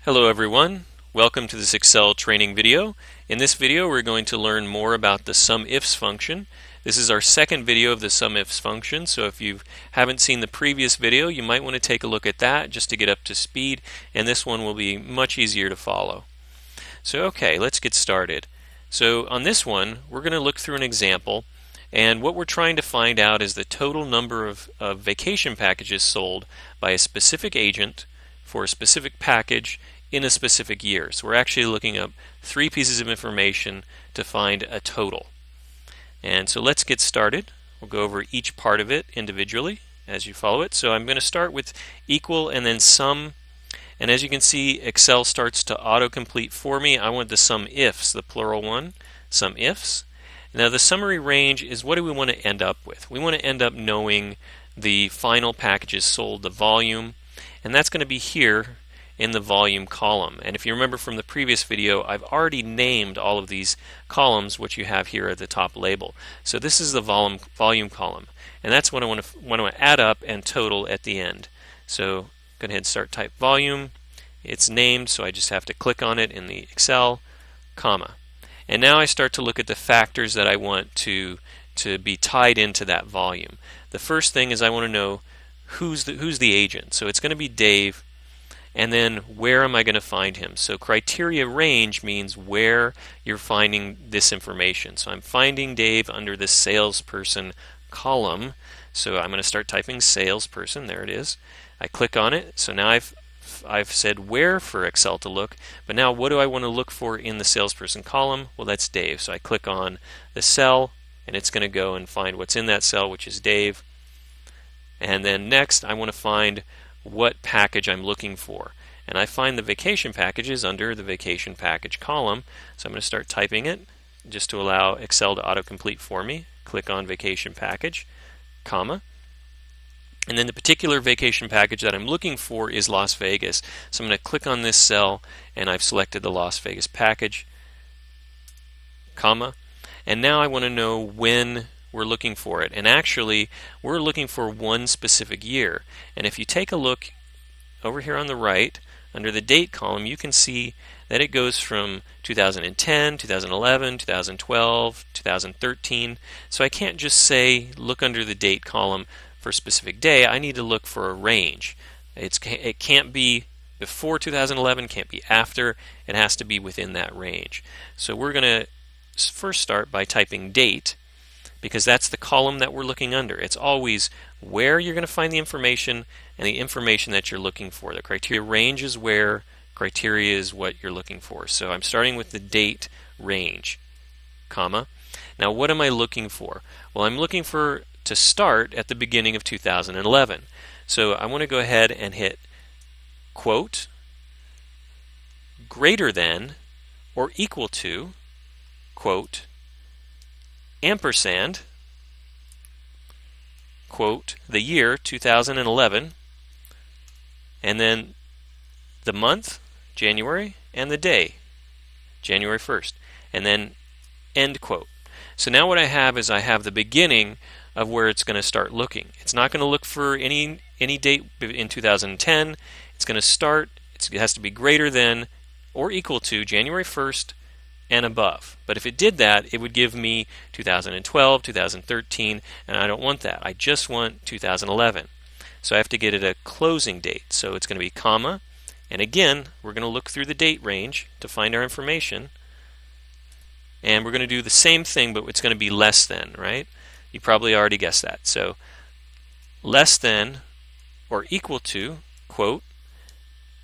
Hello everyone, welcome to this Excel training video. In this video we're going to learn more about the SUMIFS function. This is our second video of the SUMIFS function, so if you haven't seen the previous video you might want to take a look at that just to get up to speed, and this one will be much easier to follow. So okay, let's get started. So on this one we're going to look through an example, and what we're trying to find out is the total number of vacation packages sold by a specific agent for a specific package in a specific year. So we're actually looking up three pieces of information to find a total. And so let's get started. We'll go over each part of it individually as you follow it. So I'm going to start with equal and then sum. And as you can see, Excel starts to autocomplete for me. I want the SUMIFS, the plural one, SUMIFS. Now the summary range is what do we want to end up with? We want to end up knowing the final packages sold, the volume, and that's going to be here in the volume column. And if you remember from the previous video, I've already named all of these columns, which you have here at the top label. So this is the volume column, and that's what I want to add up and total at the end. So go ahead and start type volume. It's named, so I just have to click on it in the Excel, comma. And now I start to look at the factors that I want to be tied into that volume. The first thing is I want to know who's the agent. So it's going to be Dave, and then where am I going to find him? So criteria range means where you're finding this information. So I'm finding Dave under the salesperson column. So I'm going to start typing salesperson. There it is. I click on it. So now I've said where for Excel to look, but now what do I want to look for in the salesperson column? Well, that's Dave. So I click on the cell, and it's going to go and find what's in that cell, which is Dave. And then next I want to find what package I'm looking for. And I find the vacation packages under the vacation package column. So I'm going to start typing it just to allow Excel to autocomplete for me. Click on vacation package, comma. And then the particular vacation package that I'm looking for is Las Vegas. So I'm going to click on this cell, and I've selected the Las Vegas package, comma. And now I want to know when we're looking for it. And actually, we're looking for one specific year. And if you take a look over here on the right, under the date column, you can see that it goes from 2010, 2011, 2012, 2013. So I can't just say look under the date column for a specific day. I need to look for a range. It can't be before 2011, can't be after. It has to be within that range. So we're going to first start by typing date, because that's the column that we're looking under. It's always where you're going to find the information and the information that you're looking for. The criteria range is where, criteria is what you're looking for. So I'm starting with the date range, comma. Now what am I looking for? Well, I'm looking for to start at the beginning of 2011. So I want to go ahead and hit quote greater than or equal to quote ampersand quote the year 2011, and then the month January and the day January 1st, and then end quote. So now what I have is I have the beginning of where it's going to start looking. It's not going to look for any date in 2010. It's going to start, it has to be greater than or equal to January 1st and above. But if it did that, it would give me 2012, 2013, and I don't want that. I just want 2011. So I have to get it a closing date. So it's going to be comma, and again, we're going to look through the date range to find our information. And we're going to do the same thing, but it's going to be less than, right? You probably already guessed that. So less than or equal to, quote,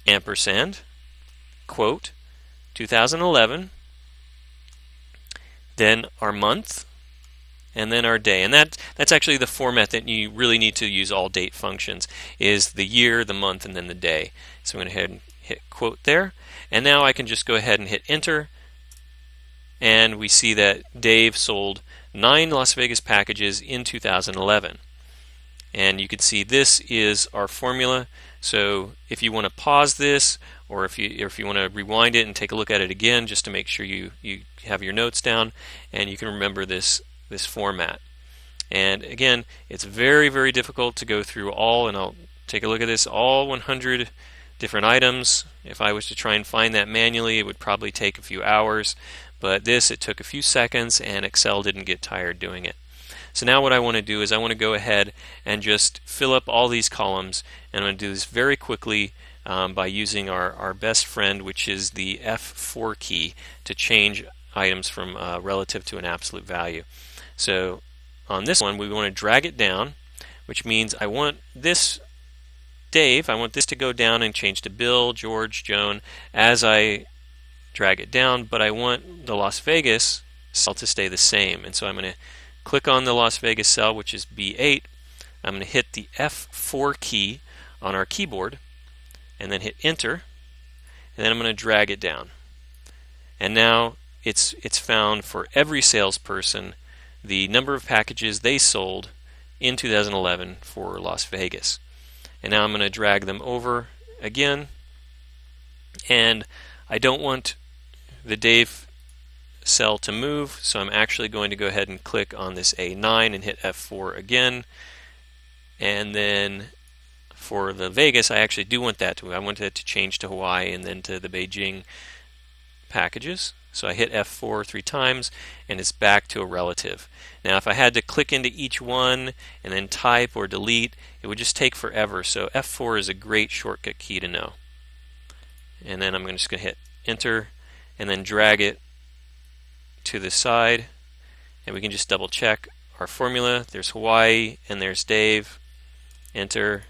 ampersand, quote, 2011, then our month, and then our day. And that's actually the format that you really need to use all date functions, is the year, the month, and then the day. So I'm going to go ahead and hit quote there. And now I can just go ahead and hit enter. And we see that Dave sold 9 Las Vegas packages in 2011. And you can see this is our formula. So if you want to pause this, or if you want to rewind it and take a look at it again, just to make sure you have your notes down and you can remember this format. And again, it's very, very difficult to go through all, and I'll take a look at this, all 100 different items. If I was to try and find that manually, it would probably take a few hours, but this, it took a few seconds, and Excel didn't get tired doing it. So now what I want to do is I want to go ahead and just fill up all these columns, and I'm going to do this very quickly by using our best friend, which is the F4 key, to change items from relative to an absolute value. So on this one, we want to drag it down, which means I want this Dave, I want this to go down and change to Bill, George, Joan as I drag it down, but I want the Las Vegas cell to stay the same. And so I'm going to click on the Las Vegas cell, which is B8. I'm going to hit the F4 key on our keyboard and then hit enter, and then I'm going to drag it down. And now it's found for every salesperson the number of packages they sold in 2011 for Las Vegas. And now I'm going to drag them over again, and I don't want the Dave cell to move, so I'm actually going to go ahead and click on this A9 and hit F4 again. And then for the Vegas, I actually do want that to move. I want that to change to Hawaii and then to the Beijing packages. So I hit F4 3 times, and it's back to a relative. Now if I had to click into each one and then type or delete, it would just take forever. So F4 is a great shortcut key to know. And then I'm just going to hit enter and then drag it to the side, and we can just double check our formula. There's Hawaii and there's Dave, enter,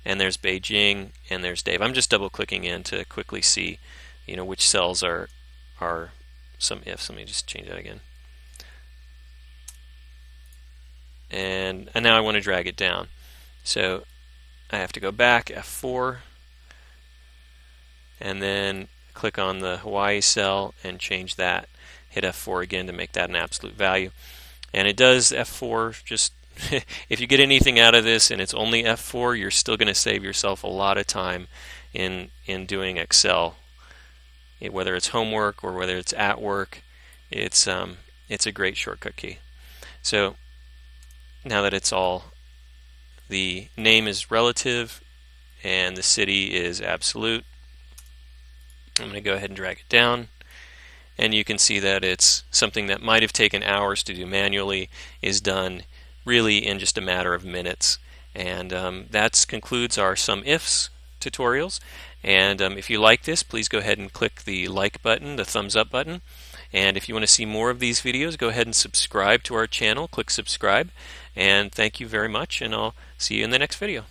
and there's Beijing and there's Dave. I'm just double clicking in to quickly see which cells are SUMIFS. Let me just change that again. And now I want to drag it down. So I have to go back, F4, and then click on the Hawaii cell and change that. Hit F4 again to make that an absolute value. And it does F4, just if you get anything out of this and it's only F4, you're still going to save yourself a lot of time in doing Excel. Whether it's homework or whether it's at work, it's a great shortcut key. So now that it's all, the name is relative and the city is absolute, I'm going to go ahead and drag it down, and you can see that it's something that might have taken hours to do manually is done really in just a matter of minutes. And that concludes our SUMIFS tutorials. And if you like this, please go ahead and click the like button, the thumbs up button. And if you want to see more of these videos, go ahead and subscribe to our channel. Click subscribe. And thank you very much, and I'll see you in the next video.